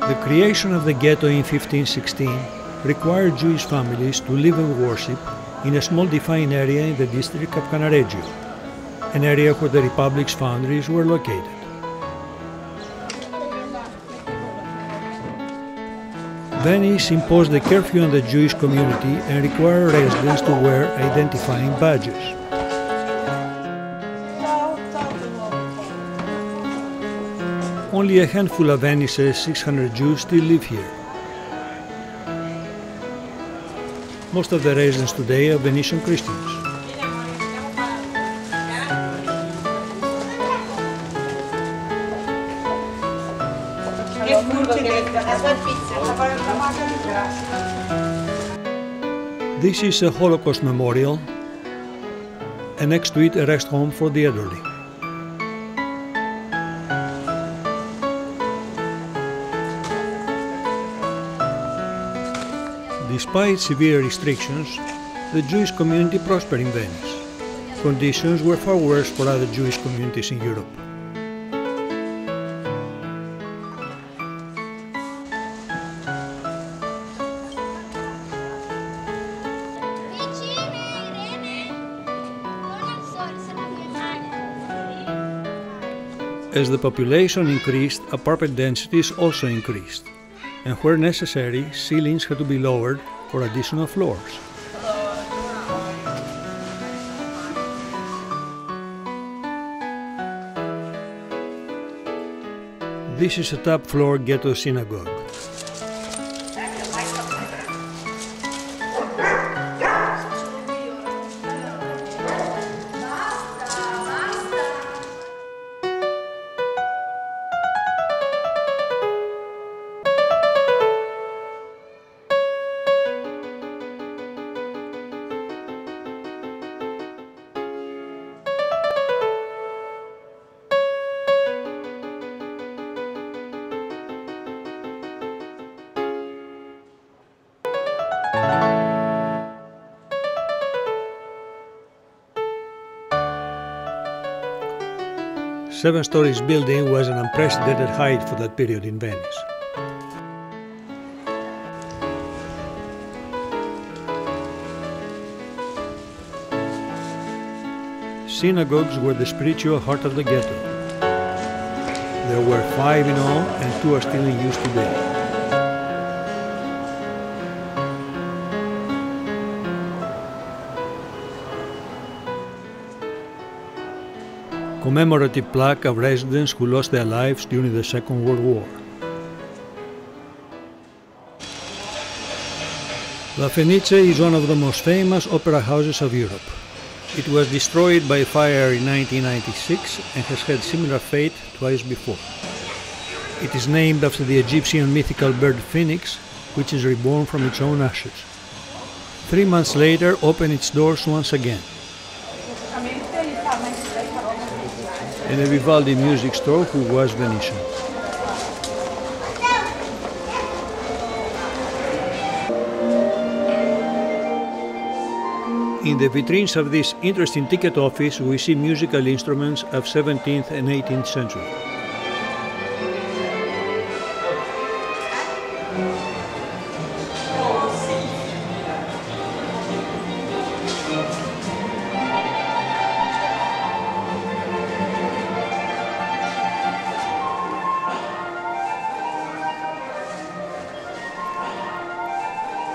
The creation of the ghetto in 1516 required Jewish families to live and worship in a small defined area in the district of Cannaregio, an area where the Republic's foundries were located. Venice imposed a curfew on the Jewish community and required residents to wear identifying badges. Only a handful of Venice's 600 Jews still live here. Most of the residents today are Venetian Christians. This is a Holocaust memorial, and next to it a rest home for the elderly. Despite severe restrictions, the Jewish community prospered in Venice. Conditions were far worse for other Jewish communities in Europe. As the population increased, apartment densities also increased, and where necessary, ceilings had to be lowered for additional floors. This is a top-floor ghetto synagogue. Seven stories building was an unprecedented height for that period in Venice. Synagogues were the spiritual heart of the ghetto. There were 5 in all, and 2 are still in use today. Commemorative plaque of residents who lost their lives during the Second World War. La Fenice is one of the most famous opera houses of Europe. It was destroyed by fire in 1996 and has had similar fate twice before. It is named after the Egyptian mythical bird Phoenix, which is reborn from its own ashes. 3 months later, opened its doors once again. And a Vivaldi music store who was Venetian. In the vitrines of this interesting ticket office, we see musical instruments of 17th and 18th century.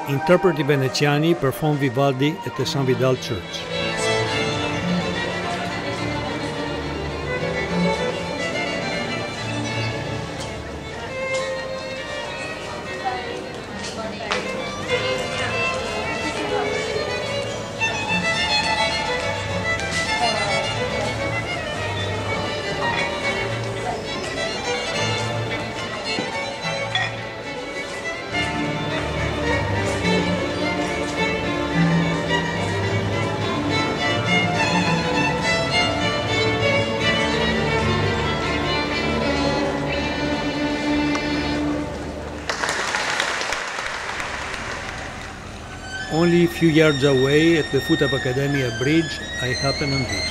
Interpreti Veneziani performed Vivaldi at the San Vidal church. Only a few yards away, at the foot of Academia Bridge, I happen on this.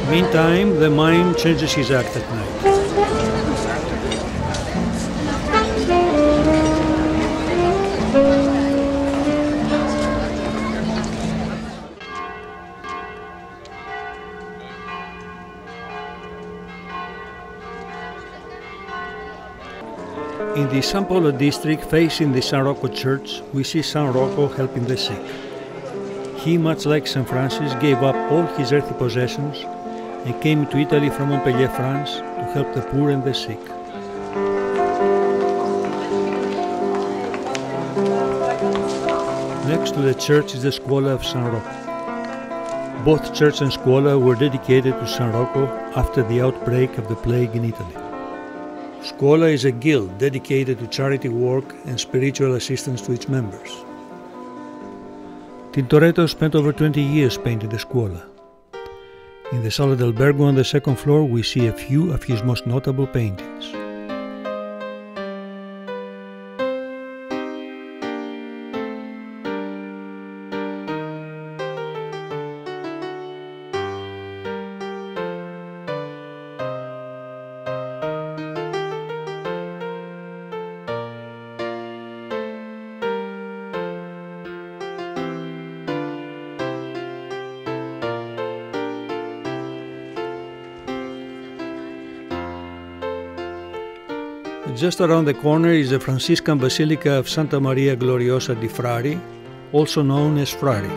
Meantime, the mime changes his act at night. In the San Polo district, facing the San Rocco church, we see San Rocco helping the sick. He, much like St. Francis, gave up all his earthly possessions and came to Italy from Montpellier, France, to help the poor and the sick. Next to the church is the Scuola of San Rocco. Both church and Scuola were dedicated to San Rocco after the outbreak of the plague in Italy. Scuola is a guild dedicated to charity work and spiritual assistance to its members. Tintoretto spent over 20 years painting the Scuola. In the Sala d'Albergo on the second floor, we see a few of his most notable paintings. Just around the corner is the Franciscan Basilica of Santa Maria Gloriosa di Frari, also known as Frari.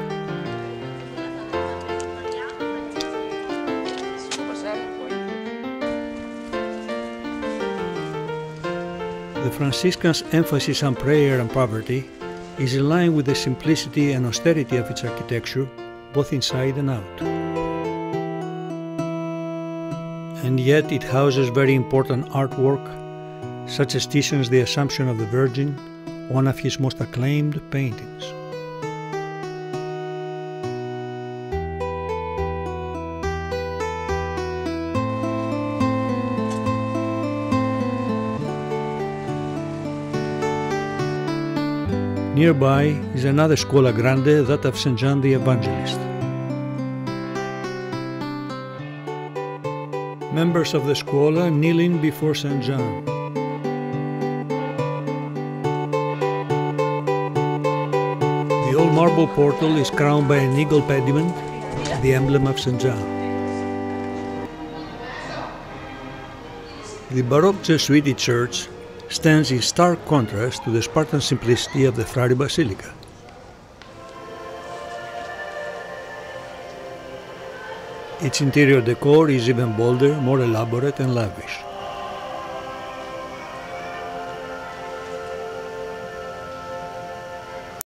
The Franciscans' emphasis on prayer and poverty is in line with the simplicity and austerity of its architecture, both inside and out. And yet it houses very important artwork, such as Titian's The Assumption of the Virgin, one of his most acclaimed paintings. Nearby is another Scuola Grande, that of St. John the Evangelist. Members of the Scuola kneeling before St. John. The old marble portal is crowned by an eagle pediment, the emblem of St. John. The Baroque Jesuit church stands in stark contrast to the Spartan simplicity of the Frari Basilica. Its interior decor is even bolder, more elaborate and lavish.